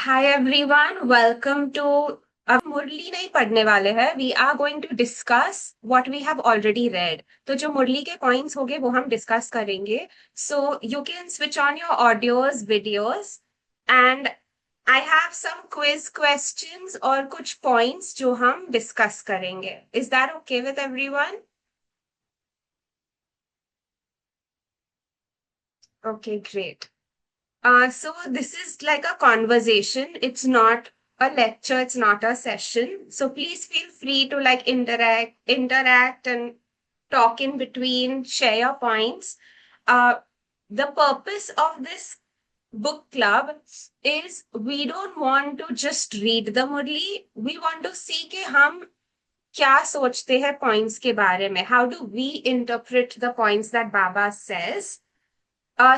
Hi everyone, welcome to. अब मुरली नहीं पढ़ने वाले हैं। We are going to discuss what we have already read. तो जो मुरली के पॉइंट्स होंगे वो हम डिस्कस करेंगे। So you can switch on your audios videos and I have some quiz questions और कुछ पॉइंट्स जो हम डिस्कस करेंगे। Is that okay with everyone? Okay, great. So this is like a conversation. It's not a lecture. It's not a session. So please feel free to like interact and talk in between, share your points. The purpose of this book club is we don't want to just read the Murli. We want to see कि हम क्या सोचते हैं points के बारे में. How do we interpret the points that Baba says?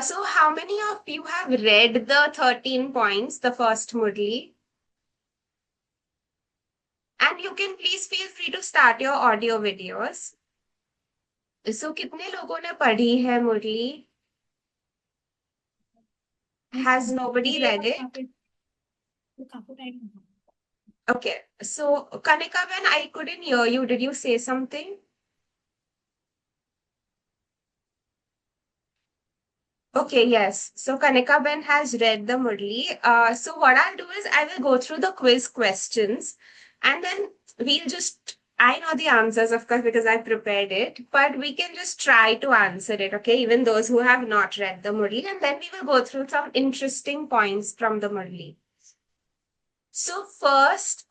So how many of you have read the 13 points, the first Murli? And you can please feel free to start your audio videos. So कितने लोगों ने पढ़ी है मुरली? Has nobody read it? Okay. So Kanika, when I couldn't hear you, did you say something? Okay, yes. So Kanika Ben has read the Murli. So what I'll do is I will go through the quiz questions and then we'll just, I know the answers, of course, because I prepared it, but we can just try to answer it, okay? Even those who have not read the Murli, and then we will go through some interesting points from the Murli. So first,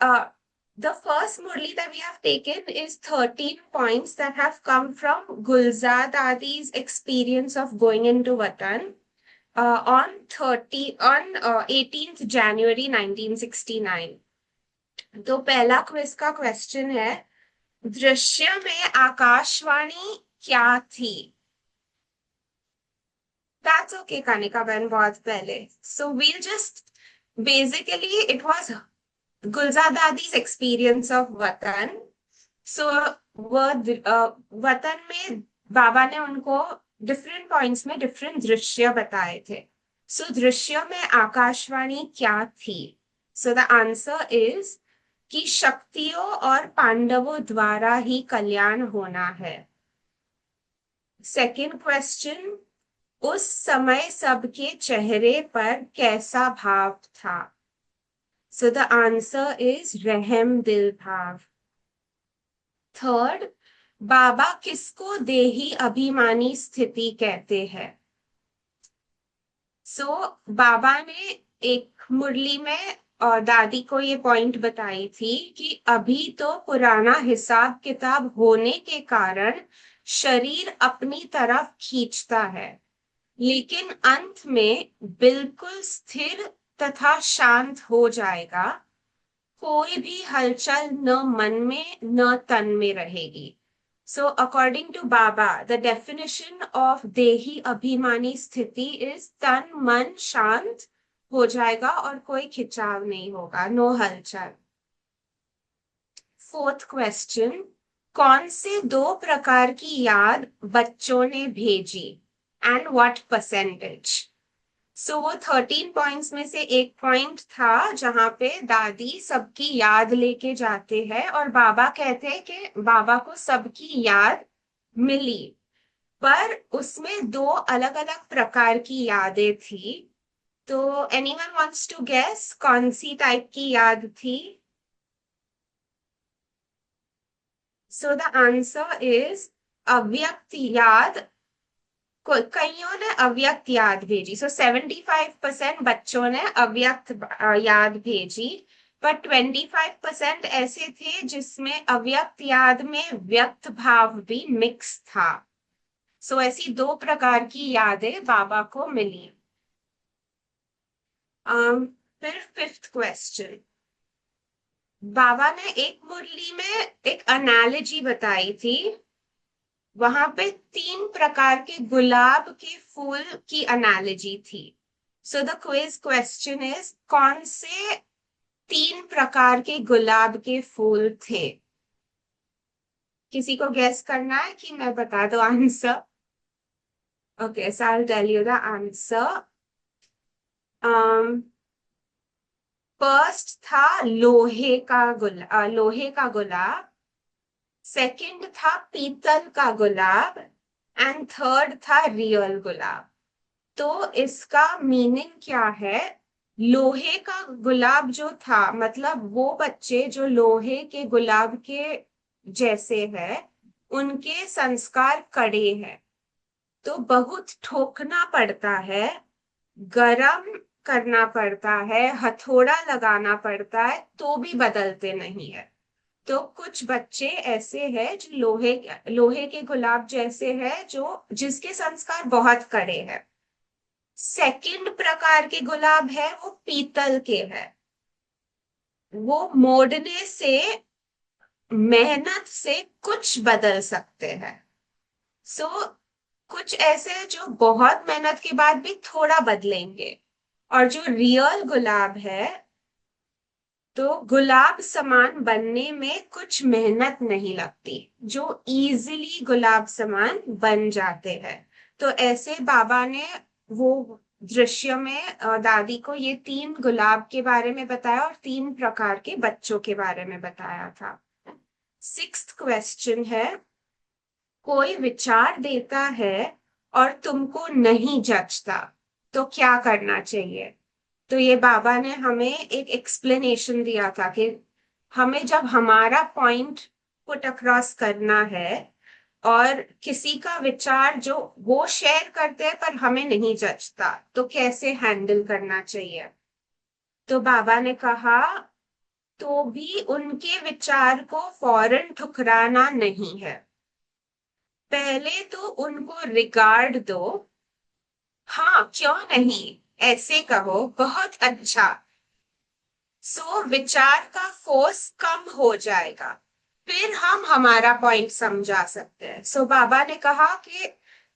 the first Murli that we have taken is 13 points that have come from Gulzar Dadi's experience of going into Watan on 18th January 1969. तो पहला quiz का question है, दृश्य में आकाशवाणी क्या थी? That's okay, Kanika Ben, बहुत पहले. So we'll just basically it was Gulzar Dadi's experience of Watan. So वतन में बाबा ने उनको डिफरेंट पॉइंट्स में डिफरेंट दृश्य बताए थे. सो दृश्य में आकाशवाणी क्या थी? सो द आंसर इज कि शक्तियों और पांडवों द्वारा ही कल्याण होना है. सेकेंड क्वेश्चन, उस समय सबके चेहरे पर कैसा भाव था? सो द आंसर इज रहम दिल भाव. थर्ड, बाबा किसको देही अभिमानी स्थिति कहते हैं? बाबा ने एक मुरली में और दादी को ये पॉइंट बताई थी कि अभी तो पुराना हिसाब किताब होने के कारण शरीर अपनी तरफ खींचता है, लेकिन अंत में बिल्कुल स्थिर तथा शांत हो जाएगा. कोई भी हलचल न मन में न तन में रहेगी. So according to Baba, the definition of देही अभिमानी स्थिति is तन मन शांत हो जाएगा और कोई खिंचाव नहीं होगा, नो हलचल. फोर्थ क्वेश्चन, कौन से दो प्रकार की याद बच्चों ने भेजी एंड व्हाट परसेंटेज? सो वो 13 पॉइंट्स में से एक पॉइंट था जहां पे दादी सबकी याद लेके जाते हैं और बाबा कहते हैं कि बाबा को सबकी याद मिली, पर उसमें दो अलग अलग प्रकार की यादें थी. तो एनीवन वांट्स टू गेस कौन सी टाइप की याद थी? सो द आंसर इज अव्यक्त याद. कईयों ने अव्यक्त याद भेजी. सो 75% बच्चों ने अव्यक्त याद भेजी, पर 25% ऐसे थे जिसमें अव्यक्त याद में व्यक्त भाव भी मिक्स था. सो ऐसी दो प्रकार की यादें बाबा को मिली. फिर फिफ्थ क्वेश्चन, बाबा ने एक मुरली में एक एनालॉजी बताई थी. वहां पे 3 प्रकार के गुलाब के फूल की एनालॉजी थी. So the quiz question is, कौन से 3 प्रकार के गुलाब के फूल थे? किसी को गेस करना है कि मैं बता दो answer? Okay, so I will tell you the answer. First था लोहे का गुलाब, सेकंड था पीतल का गुलाब, एंड थर्ड था रियल गुलाब। तो इसका मीनिंग क्या है? लोहे का गुलाब जो था, मतलब वो बच्चे जो लोहे के गुलाब के जैसे है, उनके संस्कार कड़े हैं, तो बहुत ठोकना पड़ता है, गरम करना पड़ता है, हथौड़ा लगाना पड़ता है, तो भी बदलते नहीं है। तो कुछ बच्चे ऐसे हैं जो लोहे के गुलाब जैसे हैं, जो जिसके संस्कार बहुत कड़े हैं। सेकंड प्रकार के गुलाब है वो पीतल के है, वो मोड़ने से, मेहनत से कुछ बदल सकते हैं। सो कुछ ऐसे हैं जो बहुत मेहनत के बाद भी थोड़ा बदलेंगे। और जो रियल गुलाब है, तो गुलाब समान बनने में कुछ मेहनत नहीं लगती, जो इजीली गुलाब समान बन जाते हैं। तो ऐसे बाबा ने वो दृश्य में दादी को ये तीन गुलाब के बारे में बताया और तीन प्रकार के बच्चों के बारे में बताया था। सिक्स्थ क्वेश्चन है, कोई विचार देता है और तुमको नहीं जचता, तो क्या करना चाहिए? तो ये बाबा ने हमें एक एक्सप्लेनेशन दिया था कि हमें जब हमारा पॉइंट पुट अक्रॉस करना है और किसी का विचार जो वो शेयर करते हैं पर हमें नहीं जचता, तो कैसे हैंडल करना चाहिए? तो बाबा ने कहा, तो भी उनके विचार को फौरन ठुकराना नहीं है, पहले तो उनको रिगार्ड दो। हाँ, क्यों नहीं, ऐसे कहो, बहुत अच्छा। सो विचार का फोर्स कम हो जाएगा, फिर हम हमारा पॉइंट समझा सकते हैं। सो बाबा ने कहा कि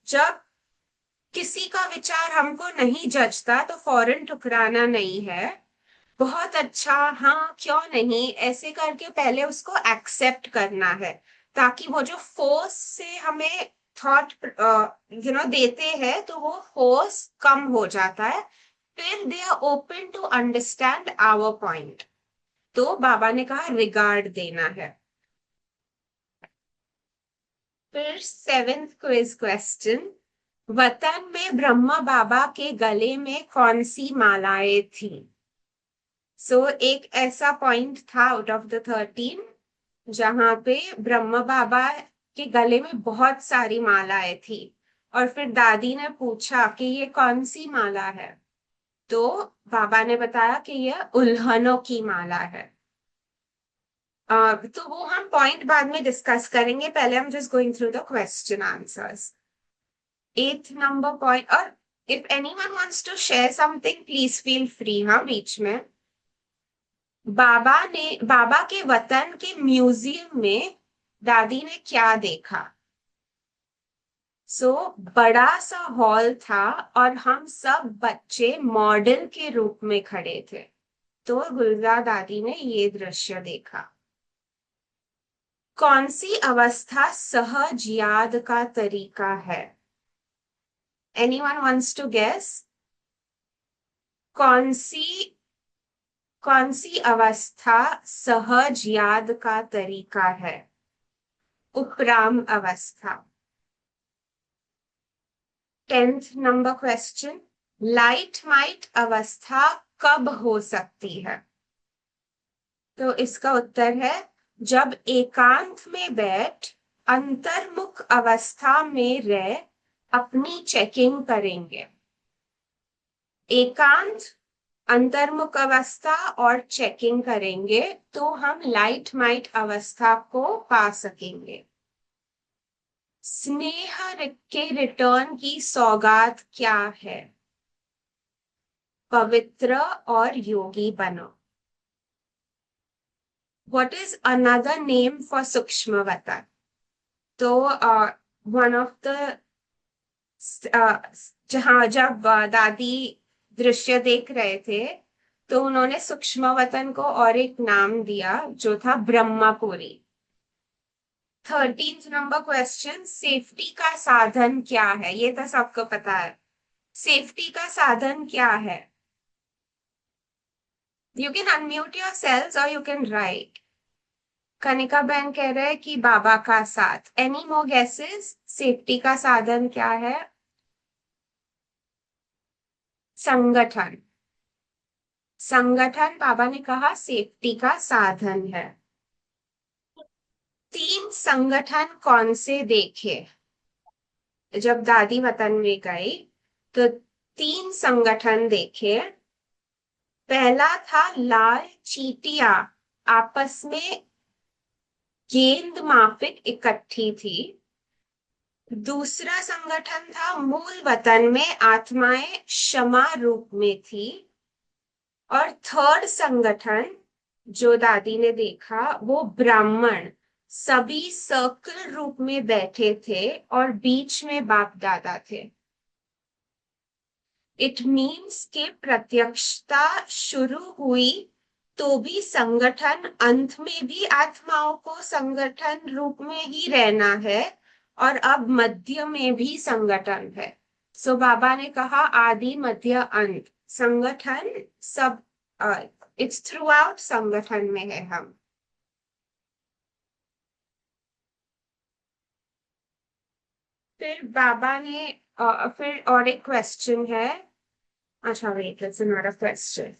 जब किसी का विचार हमको नहीं जचता तो फौरन ठुकराना नहीं है, बहुत अच्छा, हाँ क्यों नहीं, ऐसे करके पहले उसको एक्सेप्ट करना है, ताकि वो जो फोर्स से हमें थॉट देते हैं, तो वो फोर्स कम हो जाता है, फिर they are open to understand our point. तो बाबा ने कहा रिगार्ड देना है। फिर सेवेंथ क्विज क्वेश्चन, वतन में ब्रह्मा बाबा के गले में कौन सी मालाएं थी? एक ऐसा पॉइंट था आउट ऑफ द 13 जहां पे ब्रह्मा बाबा के गले में बहुत सारी मालाएं थी, और फिर दादी ने पूछा कि ये कौन सी माला है, तो बाबा ने बताया कि यह उल्हनों की माला है। तो वो हम पॉइंट बाद में डिस्कस करेंगे, पहले हम just going through the question answers. Eighth number point, और if anyone wants to share something please feel free, हाँ बीच में। बाबा के वतन के म्यूजियम में दादी ने क्या देखा? बड़ा सा हॉल था और हम सब बच्चे मॉडल के रूप में खड़े थे, तो गुलजार दादी ने ये दृश्य देखा। कौन सी अवस्था सहज याद का तरीका है? Anyone wants to guess? कौन सी कौन सी अवस्था सहज याद का तरीका है? उपराम अवस्था। 10th number question, light might अवस्था कब हो सकती है? तो इसका उत्तर है, जब एकांत में बैठ अंतर्मुख अवस्था में रह अपनी चेकिंग करेंगे। एकांत, अंतर्मुख अवस्था और चेकिंग करेंगे तो हम लाइट माइट अवस्था को पा सकेंगे। स्नेह के रिटर्न की सौगात क्या है? पवित्र और योगी बनो। What is another name for सूक्ष्मवतन? तो वन ऑफ द जहां जब दादी दृश्य देख रहे थे, तो उन्होंने सूक्ष्मवतन को और एक नाम दिया जो था Brahmpuri. 13th number question, safety का साधन क्या है? ये तो सबको पता है, सेफ्टी का साधन क्या है? You can unmute yourselves or you can write. Kanika बहन कह रहे हैं कि बाबा का साथ. Any more guesses? सेफ्टी का साधन क्या है? संगठन. संगठन बाबा ने कहा सेफ्टी का साधन है. 3 संगठन कौन से देखे जब दादी वतन में गई? तो 3 संगठन देखे. पहला था लाल चींटियां आपस में गेंद माफिक इकट्ठी थी. दूसरा संगठन था मूल वतन में आत्माएं क्षमा रूप में थी. और थर्ड संगठन जो दादी ने देखा वो ब्राह्मण सभी सर्कल रूप में बैठे थे और बीच में बाप दादा थे. इट मीन्स के प्रत्यक्षता शुरू हुई तो भी संगठन अंत में भी आत्माओं को संगठन रूप में ही रहना है और अब मध्य में भी संगठन है. सो बाबा ने कहा आदि मध्य अंत संगठन सब इट्स थ्रू आउट संगठन में है हम. फिर बाबा ने फिर और एक क्वेश्चन है. अच्छा wait it's not a question.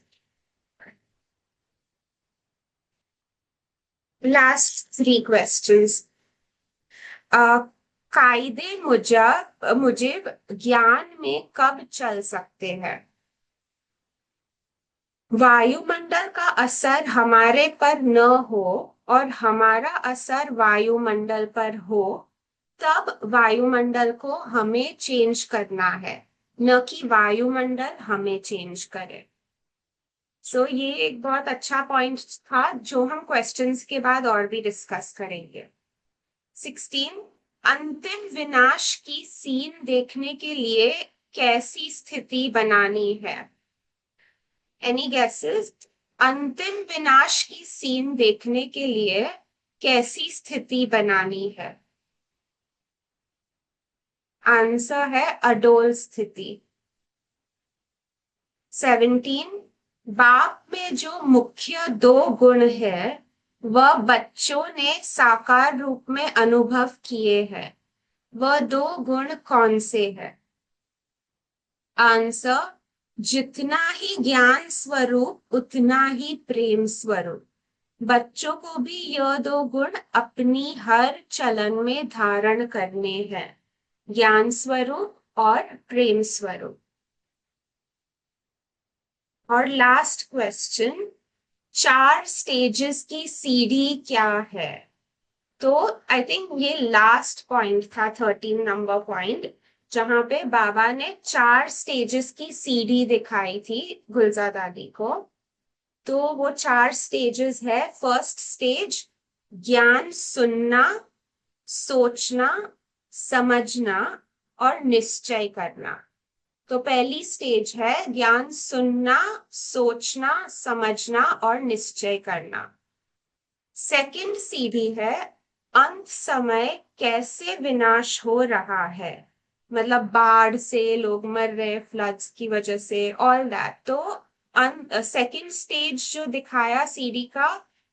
Last 3 questions. कायदे मुजिब ज्ञान में कब चल सकते हैं? वायुमंडल का असर हमारे पर न हो और हमारा असर वायुमंडल पर हो तब वायुमंडल को हमें चेंज करना है, न कि वायुमंडल हमें चेंज करे. सो ये एक बहुत अच्छा पॉइंट था जो हम क्वेश्चंस के बाद और भी डिस्कस करेंगे. 16. अंतिम विनाश की सीन देखने के लिए कैसी स्थिति बनानी है? Any guesses? अंतिम विनाश की सीन देखने के लिए कैसी स्थिति बनानी है? आंसर है अडोल स्थिति. 17. बाप में जो मुख्य 2 गुण है वह बच्चों ने साकार रूप में अनुभव किए हैं. वह 2 गुण कौन से हैं? आंसर जितना ही ज्ञान स्वरूप उतना ही प्रेम स्वरूप. बच्चों को भी यह 2 गुण अपनी हर चलन में धारण करने हैं, ज्ञान स्वरूप और प्रेम स्वरूप. और लास्ट क्वेश्चन. 4 स्टेजेस की सीढ़ी क्या है? तो आई थिंक ये लास्ट पॉइंट था 13 नंबर पॉइंट जहां पे बाबा ने 4 स्टेजेस की सीढ़ी दिखाई थी गुलजा दादी को. तो वो 4 स्टेजेस है. फर्स्ट स्टेज ज्ञान सुनना, सोचना, समझना और निश्चय करना. तो पहली स्टेज है ज्ञान सुनना, सोचना, समझना और निश्चय करना. सेकंड सीढ़ी है अंत समय कैसे विनाश हो रहा है, मतलब बाढ़ से लोग मर रहे, फ्लड्स की वजह से, ऑल दैट. तो सेकंड स्टेज जो दिखाया सीढ़ी का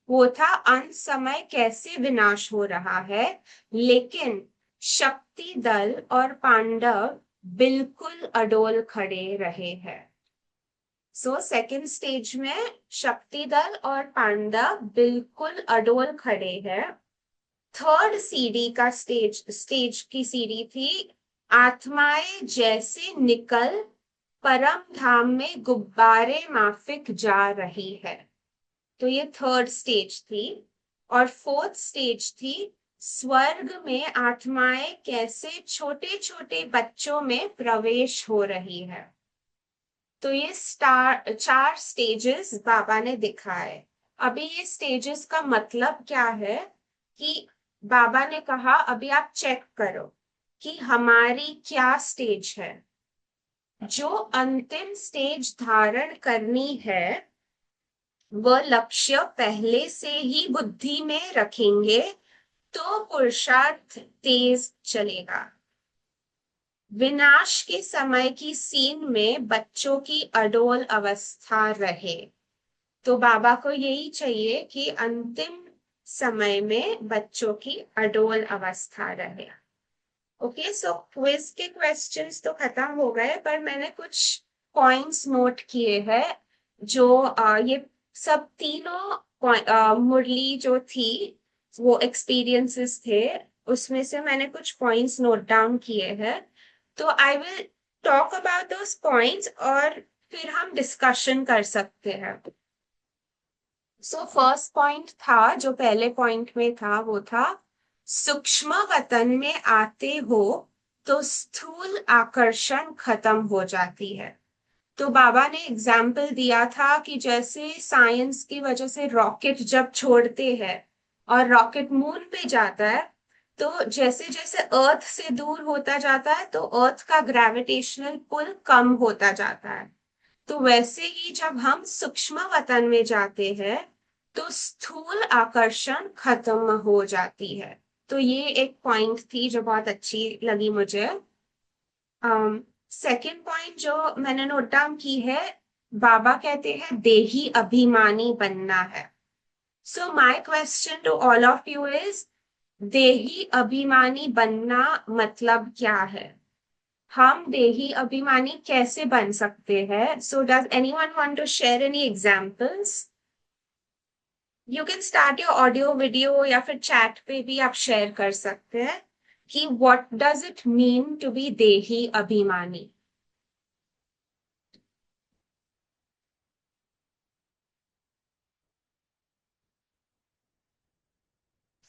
वो था अंत समय कैसे विनाश हो रहा है, लेकिन शक्ति दल और पांडव बिल्कुल अडोल खड़े रहे हैं. सो सेकंड स्टेज में शक्ति दल और पांडव बिल्कुल अडोल खड़े हैं. थर्ड सीढ़ी का स्टेज की सीढ़ी थी आत्माएं जैसे निकल परम धाम में गुब्बारे माफिक जा रही है. तो ये थर्ड स्टेज थी. और फोर्थ स्टेज थी स्वर्ग में आत्माएं कैसे छोटे छोटे बच्चों में प्रवेश हो रही है. तो ये 4 स्टेजेस बाबा ने दिखाए. अभी ये स्टेजेस का मतलब क्या है कि बाबा ने कहा अभी आप चेक करो कि हमारी क्या स्टेज है. जो अंतिम स्टेज धारण करनी है वह लक्ष्य पहले से ही बुद्धि में रखेंगे तो पुरुषार्थ तेज चलेगा. विनाश के समय की सीन में बच्चों की अडोल अवस्था रहे. तो बाबा को यही चाहिए कि अंतिम समय में बच्चों की अडोल अवस्था रहे। ओके, सो क्विज के क्वेश्चंस तो खत्म हो गए, पर मैंने कुछ पॉइंट्स नोट किए हैं जो ये सब तीनों मुरली जो थी वो एक्सपीरियंसेस थे, उसमें से मैंने कुछ पॉइंट्स नोट डाउन किए हैं। तो I will talk about those points और फिर हम डिस्कशन कर सकते हैं। सो फर्स्ट पॉइंट था, जो पहले पॉइंट में था, वो था सूक्ष्म वतन में आते हो तो स्थूल आकर्षण खत्म हो जाती है। तो बाबा ने एग्जाम्पल दिया था कि जैसे साइंस की वजह से रॉकेट जब छोड़ते हैं और रॉकेट मून पे जाता है, तो जैसे जैसे अर्थ से दूर होता जाता है तो अर्थ का ग्रेविटेशनल पुल कम होता जाता है। तो वैसे ही जब हम सूक्ष्म वतन में जाते हैं तो स्थूल आकर्षण खत्म हो जाती है। तो ये एक पॉइंट थी जो बहुत अच्छी लगी मुझे। सेकंड पॉइंट जो मैंने नोट डाउन की है, बाबा कहते हैं देही अभिमानी बनना है। So my question to all of you is, देही अभिमानी बनना मतलब क्या है? हम देही अभिमानी कैसे बन सकते हैं? So does anyone want to share any examples? You can start your audio video या फिर चैट पे भी आप शेयर कर सकते हैं कि what does it mean to be देही अभिमानी।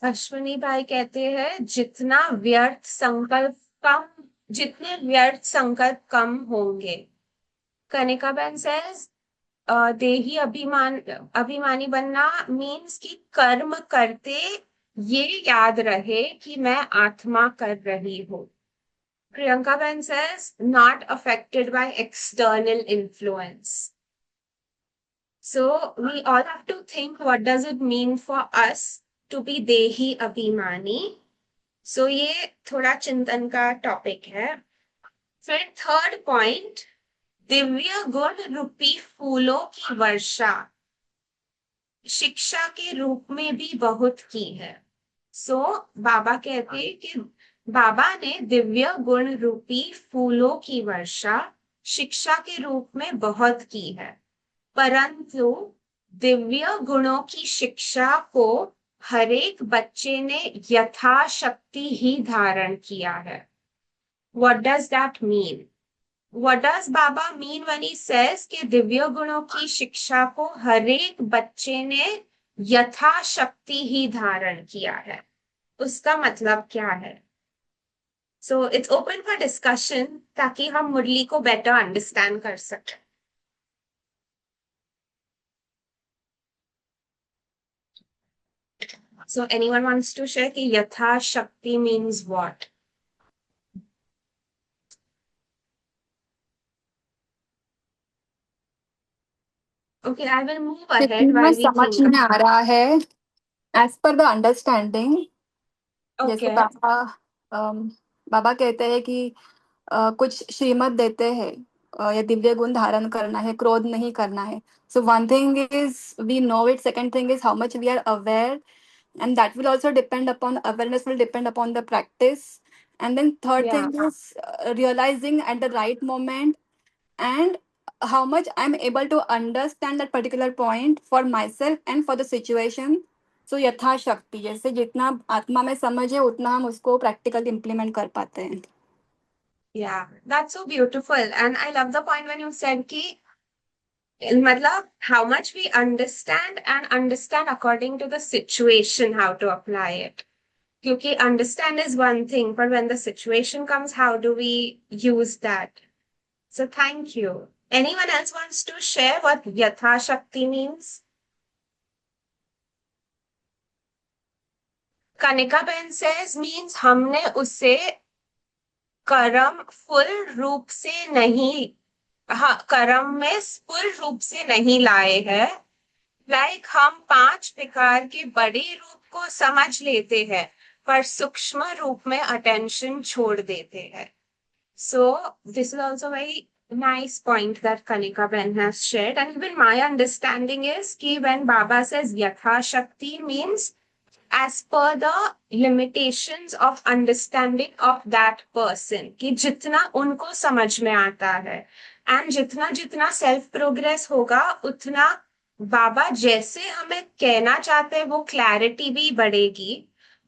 अश्विनी भाई कहते हैं कम जितने व्यर्थ संकल्प कम होंगे। कनिका बहन सेज देही अभिमानी बनना मीन्स कि कर्म करते ये याद रहे कि मैं आत्मा कर रही हूँ। प्रियंका बहन says not affected by external influence. So we all have to think, what does it mean for us to be देही अभिमानी? So ये थोड़ा चिंतन का टॉपिक है। फिर थर्ड पॉइंट, दिव्य गुण रूपी फूलों की वर्षा शिक्षा के रूप में भी बहुत की है। सो बाबा कहते हैं कि बाबा ने दिव्य गुण रूपी फूलों की वर्षा शिक्षा के रूप में बहुत की है, परंतु दिव्य गुणों की शिक्षा को हरेक बच्चे ने यथाशक्ति ही धारण किया है। What does that mean? What does Baba mean when he says कि दिव्य गुणों की शिक्षा को हरेक बच्चे ने यथाशक्ति ही धारण किया है? उसका मतलब क्या है? So it's open for discussion ताकि हम मुरली को बेटर अंडरस्टैंड कर सकें। So anyone wants to share कि यथाशक्ति means what? Okay, I will move ahead जितना while we समझ think. में आ रहा है एज पर द अंडरस्टैंडिंग, जैसे Okay, बाबा कहते हैं कि कुछ श्रीमत देते हैं, या दिव्य गुण धारण करना है, क्रोध नहीं करना है. So one thing is we know it, second thing is how much we are aware, and that will also depend upon awareness, will depend upon the practice. And then third yeah, thing is realizing at the right moment, and how much I'm able to understand that particular point for myself and for the situation. So यथाशक्ति, जैसे जितना आत्मा में समझ है उतना हम उसको प्रैक्टिकल इम्प्लीमेंट कर पाते हैं. yeah. That's so beautiful. And I love the point when you said कि मतलब how much we understand and understand according to the situation how to apply it. क्योंकि understand is one thing, but when the situation comes, how do we use that? So thank you. Anyone else wants to share what Yatha Shakti means? Kanika Ben says means हमने उसे कर्म full रूप से नहीं, हाँ कर्म में full रूप से नहीं लाए हैं। लाइक हम 5 प्रकार के बड़े रूप को समझ लेते हैं पर सूक्ष्म रूप में अटेंशन छोड़ देते हैं। So this is also very nice point that Kanika Ben has shared. And even my understanding is कि when Baba says Yatha Shakti means as per the limitations of understanding of that person, कि जितना उनको समझ में आता है and जितना जितना सेल्फ प्रोग्रेस होगा उतना बाबा जैसे हमें कहना चाहते हैं वो क्लैरिटी भी बढ़ेगी.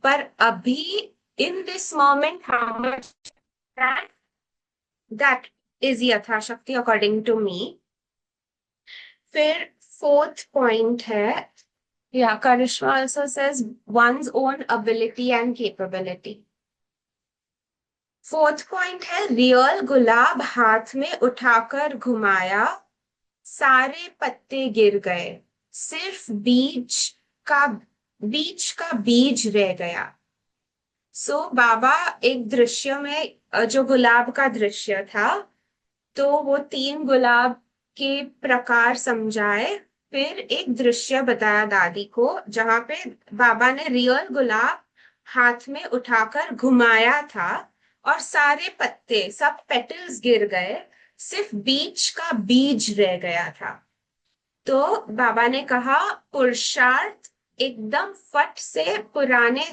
पर अभी in this moment how much that is यथाशक्ति अकॉर्डिंग टू मी. फिर फोर्थ पॉइंट है, yeah, Karishma also says one's own ability and capability. Fourth point है रियल गुलाब हाथ में उठाकर घुमाया, सारे पत्ते गिर गए, सिर्फ का बीज रह गया. बाबा एक दृश्य में जो गुलाब का दृश्य था, तो वो 3 गुलाब के प्रकार समझाए. फिर एक दृश्य बताया दादी को जहां पे बाबा ने रियल गुलाब हाथ में उठाकर घुमाया था और सारे पत्ते सब पेटल्स गिर गए, सिर्फ बीच का बीज रह गया था. तो बाबा ने कहा पुरुषार्थ एकदम फट से पुराने,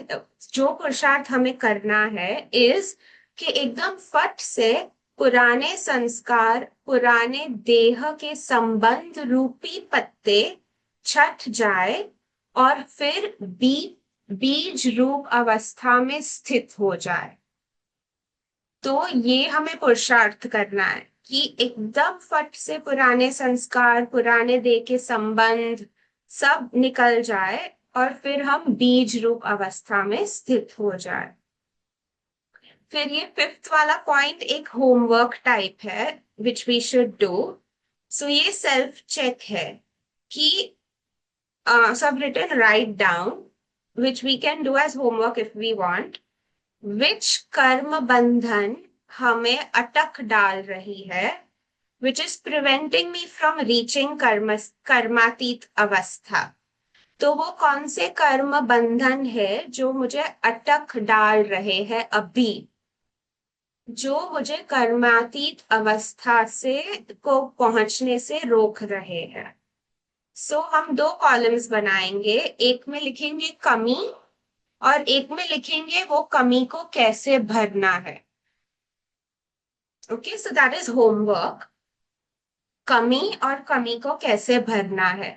जो पुरुषार्थ हमें करना है इज कि एकदम फट से पुराने संस्कार, पुराने देह के संबंध रूपी पत्ते छट जाए और फिर बीज रूप अवस्था में स्थित हो जाए. तो ये हमें पुरुषार्थ करना है कि एकदम फट से पुराने संस्कार, पुराने देह के संबंध सब निकल जाए और फिर हम बीज रूप अवस्था में स्थित हो जाए. फिर ये फिफ्थ वाला पॉइंट एक होमवर्क टाइप है which we should do. So ये सेल्फ चेक है कि सब written write down which we can do as homework if we want. Which कर्म बंधन हमें अटक डाल रही है, which is preventing me from reaching कर्मातीत अवस्था. तो वो कौन से कर्म बंधन है जो मुझे अटक डाल रहे हैं अभी, जो मुझे कर्मातीत अवस्था से को पहुंचने से रोक रहे हैं. हम 2 कॉलम्स बनाएंगे, एक में लिखेंगे कमी और एक में लिखेंगे वो कमी को कैसे भरना है. Okay, so that is homework, कमी और कमी को कैसे भरना है.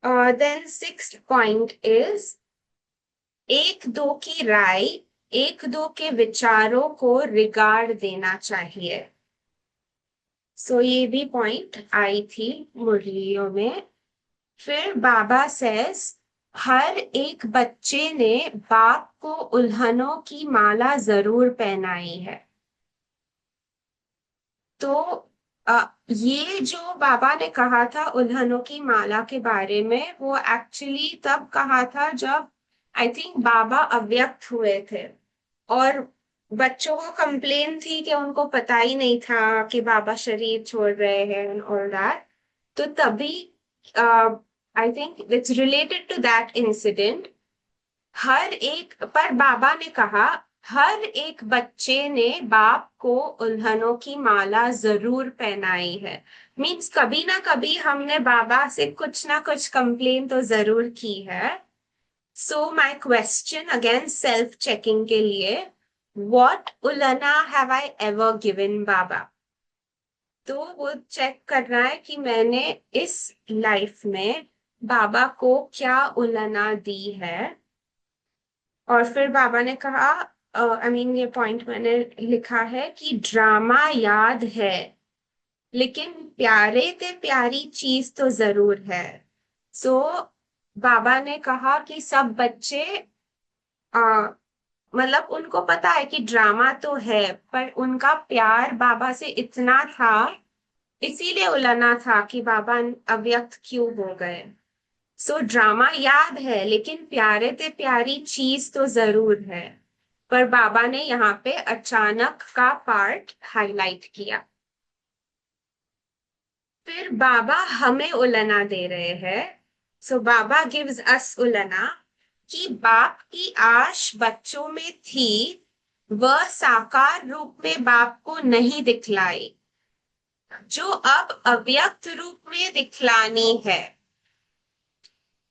देन 6th पॉइंट इज एक दो की राय, एक दो के विचारों को रिगार्ड देना चाहिए. ये भी पॉइंट आई थी मुरलियों में. फिर बाबा सेस हर एक बच्चे ने बाप को उल्हनों की माला जरूर पहनाई है. तो ये जो बाबा ने कहा था उल्हनों की माला के बारे में, वो एक्चुअली तब कहा था जब आई थिंक बाबा अव्यक्त हुए थे और बच्चों को कंप्लेन थी कि उनको पता ही नहीं था कि बाबा शरीर छोड़ रहे हैं और दैट. तो तभी I think it's related to that incident. हर एक पर बाबा ने कहा हर एक बच्चे ने बाप को उल्हनों की माला जरूर पहनाई है. मीन्स कभी ना कभी हमने बाबा से कुछ ना कुछ कंप्लेन तो जरूर की है. My question again self checking के लिए, व्हाट उल्हना have I ever given Baba. तो वो चेक करना है कि मैंने इस लाइफ में बाबा को क्या उल्हना दी है. और फिर बाबा ने कहा ये पॉइंट मैंने लिखा है कि ड्रामा याद है लेकिन प्यारे ते प्यारी चीज तो जरूर है. बाबा ने कहा कि सब बच्चे मतलब उनको पता है कि ड्रामा तो है, पर उनका प्यार बाबा से इतना था, इसीलिए उलना था कि बाबा अव्यक्त क्यों हो गए. ड्रामा याद है लेकिन प्यारे ते प्यारी चीज तो जरूर है. पर बाबा ने यहाँ पे अचानक का पार्ट हाईलाइट किया. फिर बाबा हमें उलना दे रहे हैं. बाबा गिव्स अस उलना कि बाप की आश बच्चों में थी वह साकार रूप में बाप को नहीं दिखलाई, जो अब अव्यक्त रूप में दिखलानी है।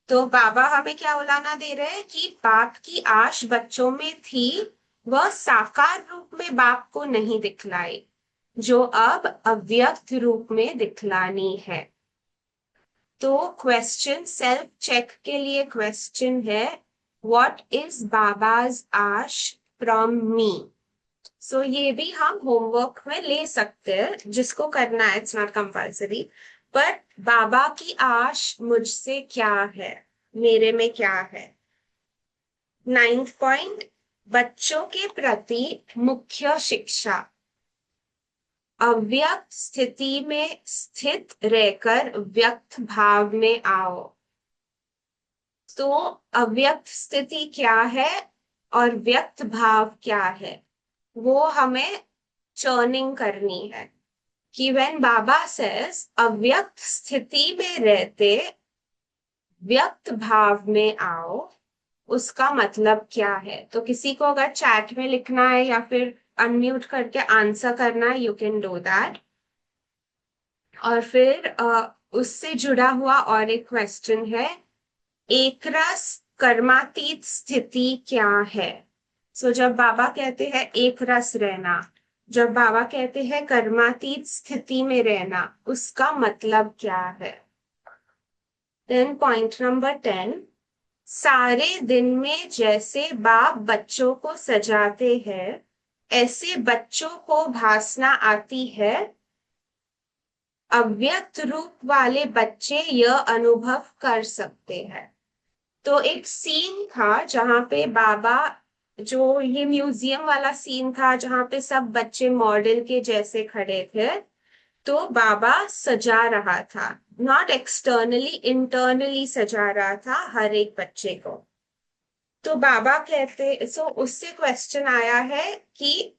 तो बाबा हमें क्या उलाना दे रहे हैं कि बाप की आश बच्चों में थी, वह साकार रूप में बाप को नहीं दिखलाई, जो अब अव्यक्त रूप में दिखलानी है। तो क्वेश्चन सेल्फ चेक के लिए क्वेश्चन है, व्हाट इज बाबाज आश फ्रॉम मी। सो ये भी हम होमवर्क में ले सकते हैं, जिसको करना है, इट्स नॉट कंपल्सरी। बट बाबा की आश मुझसे क्या है, मेरे में क्या है। 9th पॉइंट, बच्चों के प्रति मुख्य शिक्षा। अव्यक्त स्थिति में स्थित रहकर व्यक्त भाव में आओ। तो अव्यक्त स्थिति क्या है और व्यक्त भाव क्या है, वो हमें चर्निंग करनी है कि व्हेन बाबा सेज अव्यक्त स्थिति में रहते व्यक्त भाव में आओ, उसका मतलब क्या है। तो किसी को अगर चैट में लिखना है या फिर अनम्यूट करके आंसर करना है, यू कैन डू दैट। और फिर उससे जुड़ा हुआ और एक क्वेश्चन है, एक रस कर्मातीत स्थिति क्या है। सो जब बाबा कहते हैं एक रस रहना, जब बाबा कहते हैं कर्मातीत स्थिति में रहना, उसका मतलब क्या है। देन पॉइंट नंबर 10, सारे दिन में जैसे बाप बच्चों को सजाते हैं, ऐसे बच्चों को भासना आती है। अव्यक्त रूप वाले बच्चे यह अनुभव कर सकते हैं। तो एक सीन था जहां पे बाबा, जो ये म्यूजियम वाला सीन था जहां पे सब बच्चे मॉडल के जैसे खड़े थे, तो बाबा सजा रहा था, नॉट एक्सटर्नली, इंटरनली सजा रहा था हर एक बच्चे को। तो बाबा कहते, सो उससे क्वेश्चन आया है कि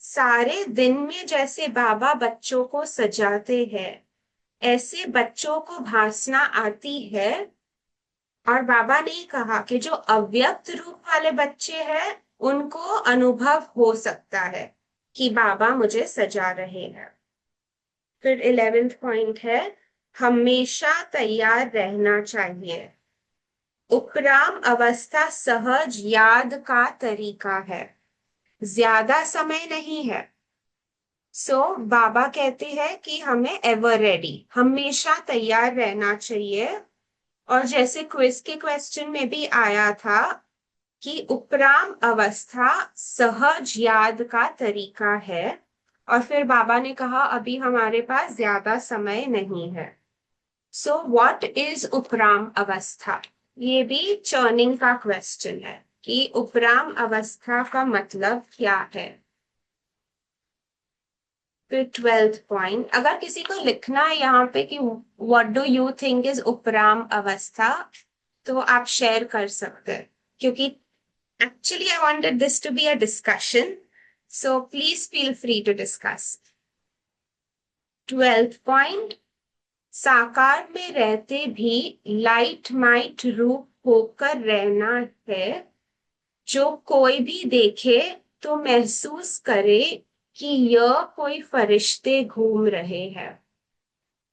सारे दिन में जैसे बाबा बच्चों को सजाते हैं, ऐसे बच्चों को भासना आती है। और बाबा ने कहा कि जो अव्यक्त रूप वाले बच्चे हैं, उनको अनुभव हो सकता है कि बाबा मुझे सजा रहे हैं। फिर 11th पॉइंट है, हमेशा तैयार रहना चाहिए। उपराम अवस्था सहज याद का तरीका है, ज्यादा समय नहीं है। बाबा कहते हैं कि हमें एवर रेडी, हमेशा तैयार रहना चाहिए। और जैसे क्विज के क्वेश्चन में भी आया था कि उपराम अवस्था सहज याद का तरीका है। और फिर बाबा ने कहा अभी हमारे पास ज्यादा समय नहीं है। व्हाट इज उपराम अवस्था, ये भी चर्निंग का क्वेश्चन है कि उपराम अवस्था का मतलब क्या है। फिर 12th पॉइंट, अगर किसी को लिखना है यहाँ पे कि what do you think is उपराम अवस्था, तो आप शेयर कर सकते हैं, क्योंकि actually I wanted this to be a discussion, so please feel free to discuss. 12th point, साकार में रहते भी लाइट माइट रूप होकर रहना है, जो कोई भी देखे तो महसूस करे कि यह कोई फरिश्ते घूम रहे हैं।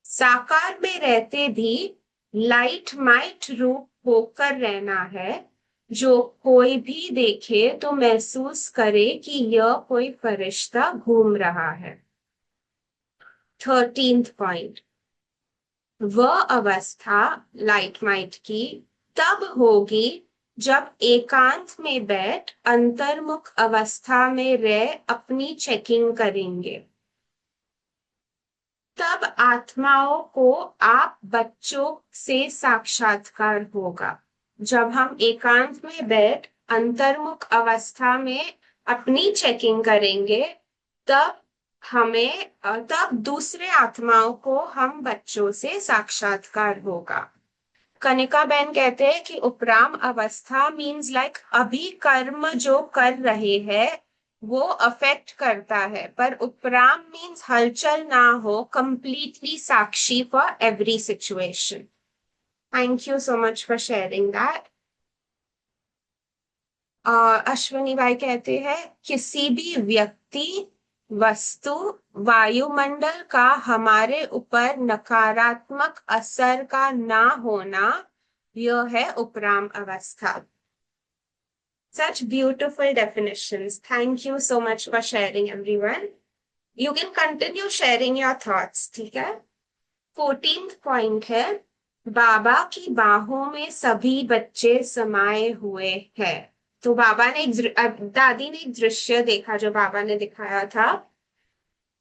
साकार में रहते भी लाइट माइट रूप होकर रहना है, जो कोई भी देखे तो महसूस करे कि यह कोई फरिश्ता घूम रहा है। 13th पॉइंट, वह अवस्था लाइट माइट की तब होगी जब एकांत में बैठ अंतर्मुख अवस्था में रह अपनी चेकिंग करेंगे। तब आत्माओं को आप बच्चों से साक्षात्कार होगा। जब हम एकांत में बैठ अंतर्मुख अवस्था में अपनी चेकिंग करेंगे, तब तब दूसरे आत्माओं को हम बच्चों से साक्षात्कार होगा। कनिका बहन कहते हैं कि उपराम अवस्था मीन्स लाइक अभी कर्म जो कर रहे हैं वो अफेक्ट करता है, पर उपराम मीन्स हलचल ना हो, completely Sakshi for every situation. Thank you so much for sharing that. Ashwani भाई कहते हैं किसी भी व्यक्ति, वस्तु, वायुमंडल का हमारे ऊपर नकारात्मक असर का ना होना, यह है उपराम अवस्था. Such beautiful definitions. Thank you so much for sharing, everyone. You can continue sharing your thoughts, ठीक है? 14th point है, बाबा की बाहों में सभी बच्चे समाये हुए हैं. तो बाबा ने दादी ने एक दृश्य देखा जो बाबा ने दिखाया था,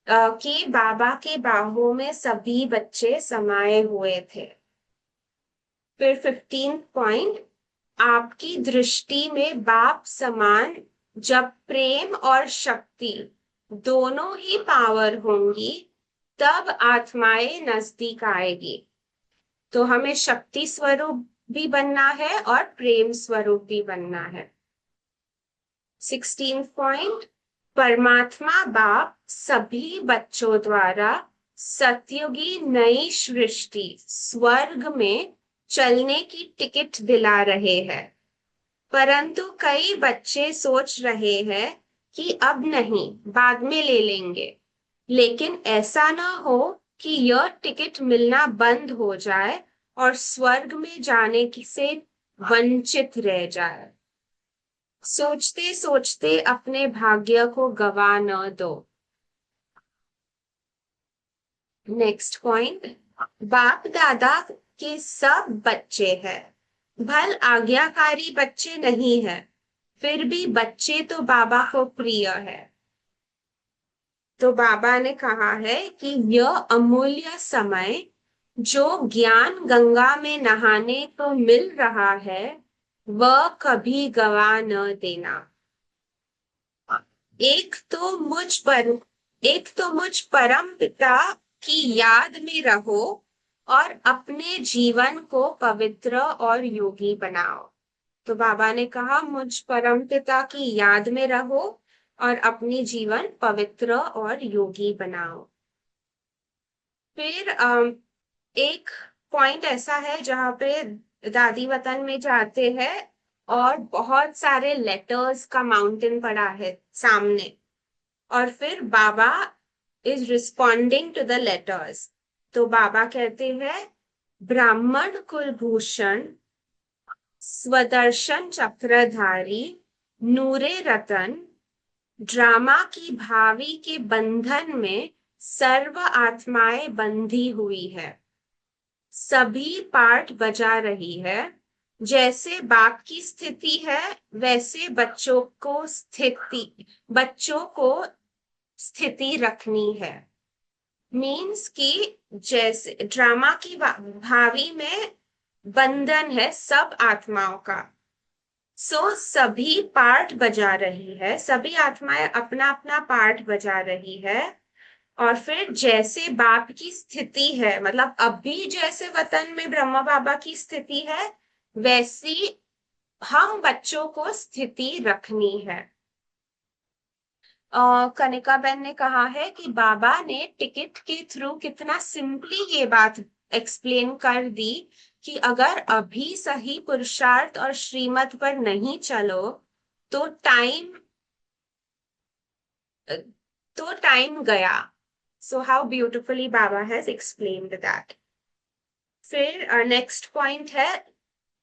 कि बाबा के बाहों में सभी बच्चे समाये हुए थे. फिर 15th पॉइंट, आपकी दृष्टि में बाप समान जब प्रेम और शक्ति दोनों ही पावर होंगी, तब आत्माएं नजदीक आएगी. तो हमें शक्ति स्वरूप भी बनना है और प्रेम स्वरूप भी बनना है. 16th पॉइंट, परमात्मा बाप सभी बच्चों द्वारा सतयुगी नई सृष्टि स्वर्ग में चलने की टिकट दिला रहे हैं, परंतु कई बच्चे सोच रहे हैं कि अब नहीं, बाद में ले लेंगे. लेकिन ऐसा ना हो कि यह टिकट मिलना बंद हो जाए और स्वर्ग में जाने से वंचित रह जाए. सोचते सोचते अपने भाग्य को गवा न दो. नेक्स्ट पॉइंट, बाप दादा के सब बच्चे हैं, भल आज्ञाकारी बच्चे नहीं है, फिर भी बच्चे तो बाबा को प्रिय है. तो बाबा ने कहा है कि यह अमूल्य समय जो ज्ञान गंगा में नहाने को मिल रहा है, वह कभी गवा न देना. एक तो मुझ पर एक तो मुझ परम पिता की याद में रहो और अपने जीवन को पवित्र और योगी बनाओ. तो बाबा ने कहा मुझ परम पिता की याद में रहो और अपनी जीवन पवित्र और योगी बनाओ. फिर एक पॉइंट ऐसा है जहाँ पे दादी वतन में जाते हैं और बहुत सारे लेटर्स का माउंटेन पड़ा है सामने, और फिर Baba is responding to the letters. तो बाबा कहते हैं, ब्राह्मण कुलभूषण स्वदर्शन चक्रधारी नूरे रतन, ड्रामा की भावी के बंधन में सर्व आत्माएं बंधी हुई है, सभी पार्ट बजा रही है. जैसे बाप की स्थिति है वैसे बच्चों को स्थिति रखनी है. मीन्स कि जैसे ड्रामा की भावी में बंधन है सब आत्माओं का, सभी पार्ट बजा रही है, सभी आत्माएं अपना अपना पार्ट बजा रही है. और फिर जैसे बाप की स्थिति है, मतलब अभी जैसे वतन में ब्रह्मा बाबा की स्थिति है, वैसी हम बच्चों को स्थिति रखनी है. कनिका बहन ने कहा है कि बाबा ने टिकट के थ्रू कितना सिंपली ये बात एक्सप्लेन कर दी कि अगर अभी सही पुरुषार्थ और श्रीमत पर नहीं चलो तो टाइम गया. So how beautifully Baba has explained that. फिर नेक्स्ट पॉइंट है,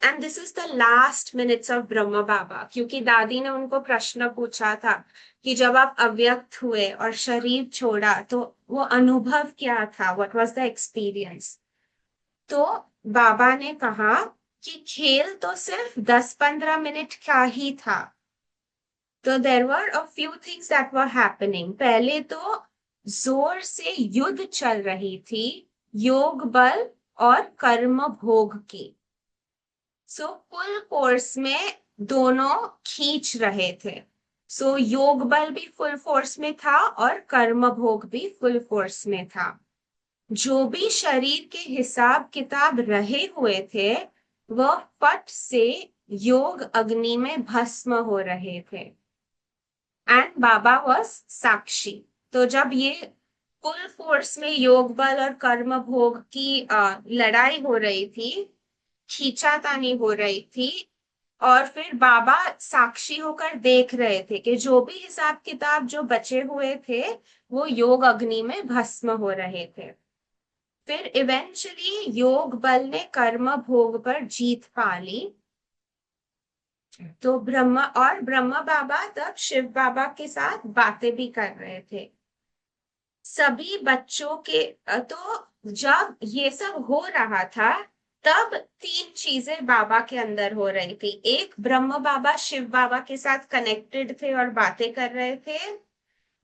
and this is the last minutes of Brahma Baba, क्योंकि दादी ने उनको प्रश्न पूछा था कि जब आप अव्यक्त हुए और शरीर छोड़ा तो वो अनुभव क्या था, व्हाट वाज द एक्सपीरियंस. तो बाबा ने कहा कि खेल तो सिर्फ 10-15 मिनट का ही था. तो there were a few things that were happening. पहले तो जोर से युद्ध चल रही थी योग बल और कर्म भोग की. फुल फोर्स में दोनों खींच रहे थे. योग बल भी फुल फोर्स में था और कर्म भोग भी फुल फोर्स में था. जो भी शरीर के हिसाब किताब रहे हुए थे वह फट से योग अग्नि में भस्म हो रहे थे. एंड बाबा वॉज साक्षी. तो जब ये फुल फोर्स में योग बल और कर्म भोग की लड़ाई हो रही थी, खींचातानी हो रही थी, और फिर बाबा साक्षी होकर देख रहे थे कि जो भी हिसाब किताब जो बचे हुए थे वो योग अग्नि में भस्म हो रहे थे। फिर इवेंचुअली योग बल ने कर्म भोग पर जीत पा ली। तो ब्रह्मा बाबा तब शिव बाबा के साथ बातें भी कर रहे थे। सभी बच्चों के तो जब ये सब हो रहा था तब तीन चीजें बाबा के अंदर हो रही थी। एक, ब्रह्म बाबा शिव बाबा के साथ कनेक्टेड थे और बातें कर रहे थे।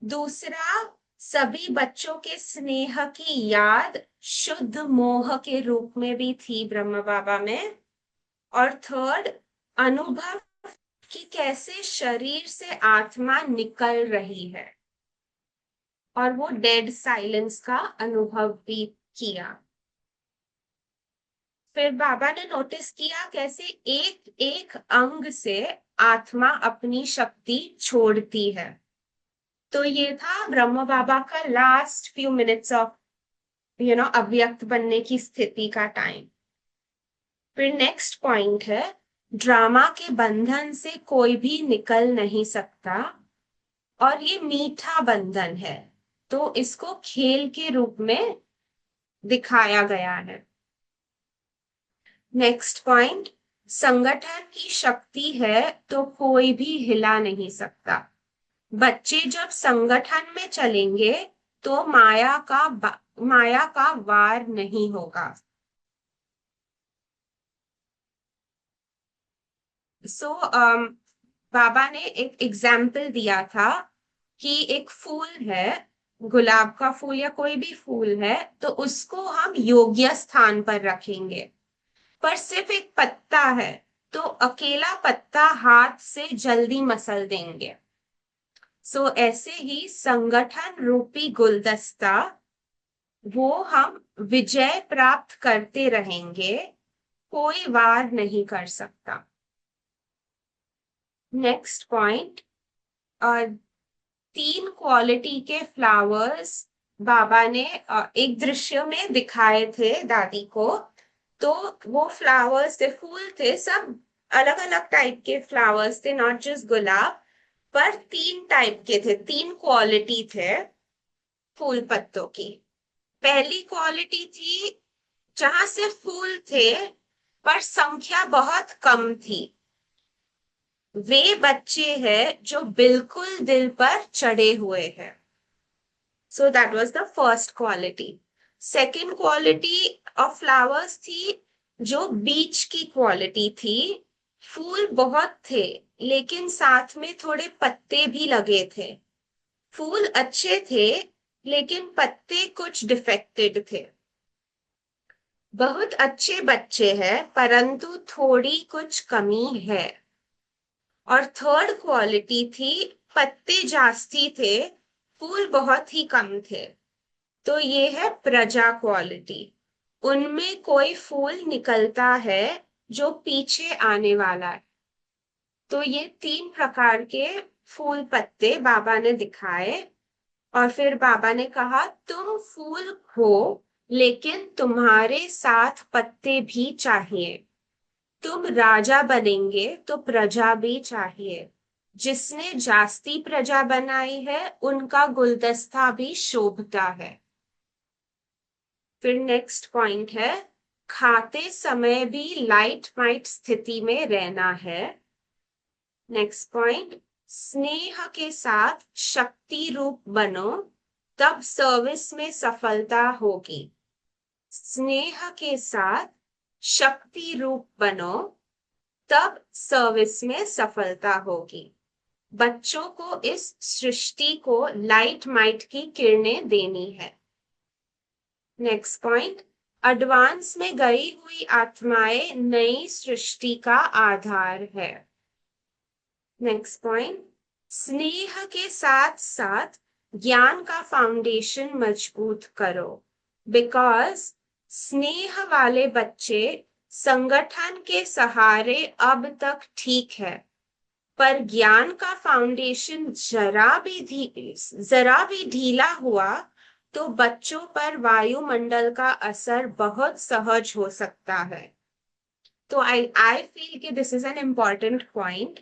दूसरा, सभी बच्चों के स्नेह की याद शुद्ध मोह के रूप में भी थी ब्रह्म बाबा में। और थर्ड, अनुभव कि कैसे शरीर से आत्मा निकल रही है, और वो डेड साइलेंस का अनुभव भी किया। फिर बाबा ने नोटिस किया कैसे एक एक अंग से आत्मा अपनी शक्ति छोड़ती है। तो ये था ब्रह्म बाबा का लास्ट फ्यू मिनट्स ऑफ अव्यक्त बनने की स्थिति का टाइम। फिर नेक्स्ट पॉइंट है, ड्रामा के बंधन से कोई भी निकल नहीं सकता और ये मीठा बंधन है, तो इसको खेल के रूप में दिखाया गया है। नेक्स्ट पॉइंट, संगठन की शक्ति है तो कोई भी हिला नहीं सकता। बच्चे जब संगठन में चलेंगे तो माया का वार नहीं होगा। सो बाबा ने एक एग्जाम्पल दिया था कि एक फूल है, गुलाब का फूल या कोई भी फूल है, तो उसको हम योग्य स्थान पर रखेंगे। पर सिर्फ एक पत्ता है तो अकेला पत्ता हाथ से जल्दी मसल देंगे। सो ऐसे ही संगठन रूपी गुलदस्ता, वो हम विजय प्राप्त करते रहेंगे, कोई वार नहीं कर सकता। नेक्स्ट पॉइंट, और तीन क्वालिटी के फ्लावर्स बाबा ने एक दृश्य में दिखाए थे दादी को। तो वो फ्लावर्स थे, फूल थे, सब अलग अलग टाइप के फ्लावर्स थे, नॉट जस्ट गुलाब, पर तीन टाइप के थे, तीन क्वालिटी थे फूल पत्तों की। पहली क्वालिटी थी जहां से फूल थे पर संख्या बहुत कम थी। वे बच्चे हैं जो बिल्कुल दिल पर चढ़े हुए हैं। So that was the first quality. Second quality of flowers थी जो बीच की क्वालिटी थी। फूल बहुत थे लेकिन साथ में थोड़े पत्ते भी लगे थे। फूल अच्छे थे लेकिन पत्ते कुछ डिफेक्टेड थे। बहुत अच्छे बच्चे हैं परंतु थोड़ी कुछ कमी है। और थर्ड क्वालिटी थी, पत्ते जास्ती थे, फूल बहुत ही कम थे। तो ये है प्रजा क्वालिटी। उनमें कोई फूल निकलता है जो पीछे आने वाला है। तो ये तीन प्रकार के फूल पत्ते बाबा ने दिखाए। और फिर बाबा ने कहा तुम फूल हो लेकिन तुम्हारे साथ पत्ते भी चाहिए। तुम राजा बनेंगे तो प्रजा भी चाहिए। जिसने जास्ती प्रजा बनाई है उनका गुलदस्ता भी शोभता है। फिर नेक्स्ट पॉइंट है, खाते समय भी लाइट माइट स्थिति में रहना है। नेक्स्ट पॉइंट, स्नेह के साथ शक्ति रूप बनो तब सर्विस में सफलता होगी। स्नेह के साथ शक्ति रूप बनो तब सर्विस में सफलता होगी। बच्चों को इस सृष्टि को लाइट माइट की किरणें देनी है। नेक्स्ट पॉइंट, एडवांस में गई हुई आत्माएं नई सृष्टि का आधार है। नेक्स्ट पॉइंट, स्नेह के साथ साथ ज्ञान का फाउंडेशन मजबूत करो। बिकॉज स्नेह वाले बच्चे संगठन के सहारे अब तक ठीक है, पर ज्ञान का फाउंडेशन जरा भी ढीला हुआ तो बच्चों पर वायुमंडल का असर बहुत सहज हो सकता है। तो आई फील कि this is an important point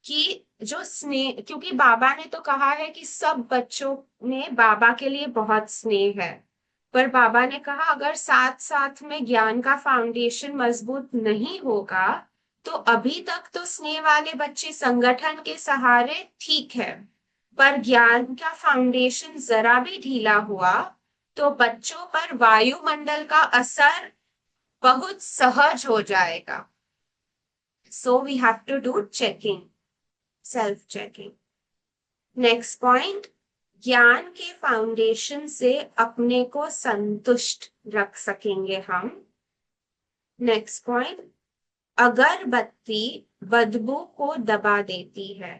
कि जो स्नेह, क्योंकि बाबा ने तो कहा है कि सब बच्चों में बाबा के लिए बहुत स्नेह है, पर बाबा ने कहा अगर साथ साथ में ज्ञान का फाउंडेशन मजबूत नहीं होगा, तो अभी तक तो स्नेह वाले बच्चे संगठन के सहारे ठीक है, पर ज्ञान का फाउंडेशन जरा भी ढीला हुआ तो बच्चों पर वायुमंडल का असर बहुत सहज हो जाएगा. So we have to do checking, self checking. Next point, ज्ञान के फाउंडेशन से अपने को संतुष्ट रख सकेंगे हम. नेक्स्ट पॉइंट, अगरबत्ती बदबू को दबा देती है.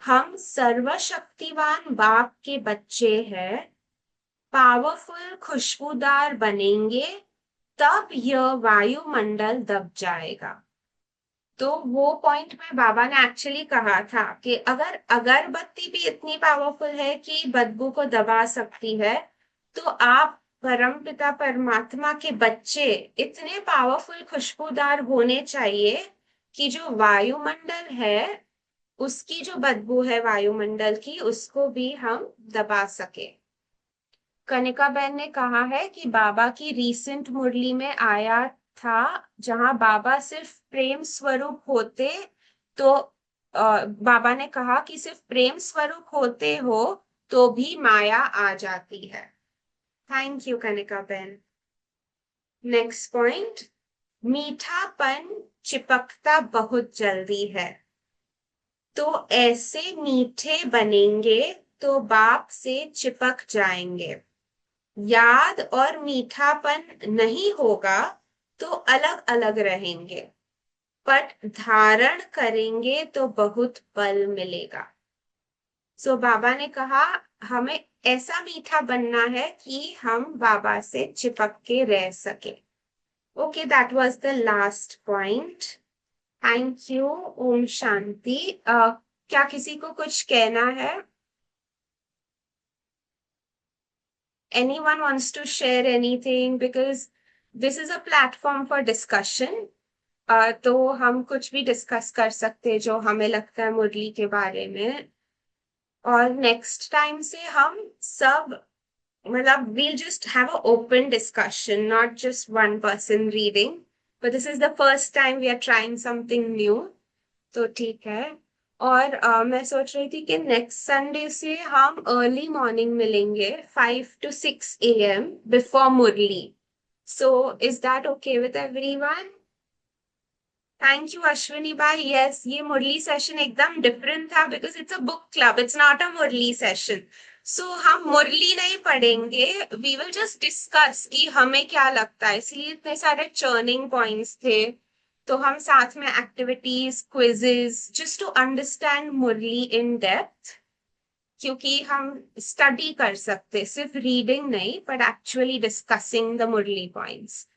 हम सर्वशक्तिवान बाप के बच्चे हैं, पावरफुल खुशबूदार बनेंगे, तब यह वायुमंडल दब जाएगा. तो वो पॉइंट में बाबा ने एक्चुअली कहा था कि अगर अगरबत्ती भी इतनी पावरफुल है कि बदबू को दबा सकती है, तो आप परमपिता परमात्मा के बच्चे इतने पावरफुल खुशबूदार होने चाहिए कि जो वायुमंडल है, उसकी जो बदबू है वायुमंडल की, उसको भी हम दबा सके. कनिका बहन ने कहा है कि बाबा की रीसेंट मुरली में आया था जहां बाबा सिर्फ प्रेम स्वरूप होते, तो बाबा ने कहा कि सिर्फ प्रेम स्वरूप होते हो तो भी माया आ जाती है. थैंक यू कनिका बहन. नेक्स्ट पॉइंट, मीठापन चिपकता बहुत जल्दी है, तो ऐसे मीठे बनेंगे तो बाप से चिपक जाएंगे. याद और मीठापन नहीं होगा तो अलग अलग रहेंगे, पर धारण करेंगे तो बहुत बल मिलेगा. सो बाबा ने कहा हमें ऐसा मीठा बनना है कि हम बाबा से चिपक के रह सके. Okay, that was the last point. Thank you. ओम शांति. क्या किसी को कुछ कहना है? Anyone wants to share anything, because this is a platform for discussion. तो हम कुछ भी डिस्कस कर सकते हैं जो हमें लगता है मुरली के बारे में. और नेक्स्ट टाइम से हम सब, मतलब we'll just have an open discussion, not just one person reading, but this is the first time we are trying something new. तो ठीक है. और मैं सोच रही थी कि नेक्स्ट संडे से हम अर्ली मॉर्निंग मिलेंगे 5 to 6 a.m. Before Murli. So is that okay with everyone? Thank you Ashwini bhai. Yes, ये मुरली सेशन एकदम डिफरेंट था because it's a book club, it's not a Murli session. So हम मुरली नहीं पढ़ेंगे, वी विल जस्ट डिस्कस कि हमें क्या लगता है, इसलिए इतने सारे चर्निंग पॉइंट्स थे. तो हम साथ में activities, quizzes, just to understand Murli in depth, क्योंकि हम स्टडी कर सकते, सिर्फ रीडिंग नहीं, but actually discussing the Murli points.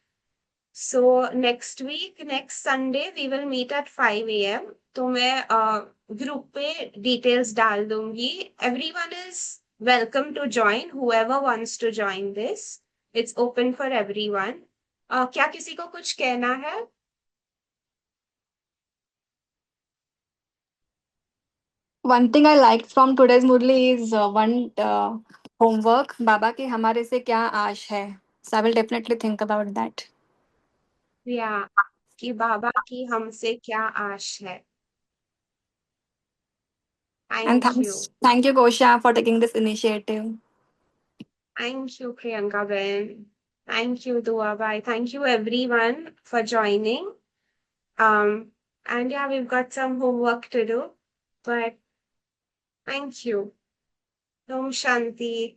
So next week, next Sunday we will meet at 5 a.m. तो मैं ग्रुप पे डिटेल्स डाल दूंगी. Everyone is welcome to join, whoever wants to join this. It's open for everyone. क्या किसी को कुछ कहना है? One thing I liked from today's Murli is one homework. बाबा की हमारे से क्या आश है. So I will definitely think about that. या कि बाबा की हमसे क्या आश है. And thank you. thank you, Kosha, for taking this initiative. Thank you, Priyanka Ben. Thank you, Dua Bhai. Thank you, everyone, for joining. And yeah, we've got some homework to do, but thank you. Om Shanti.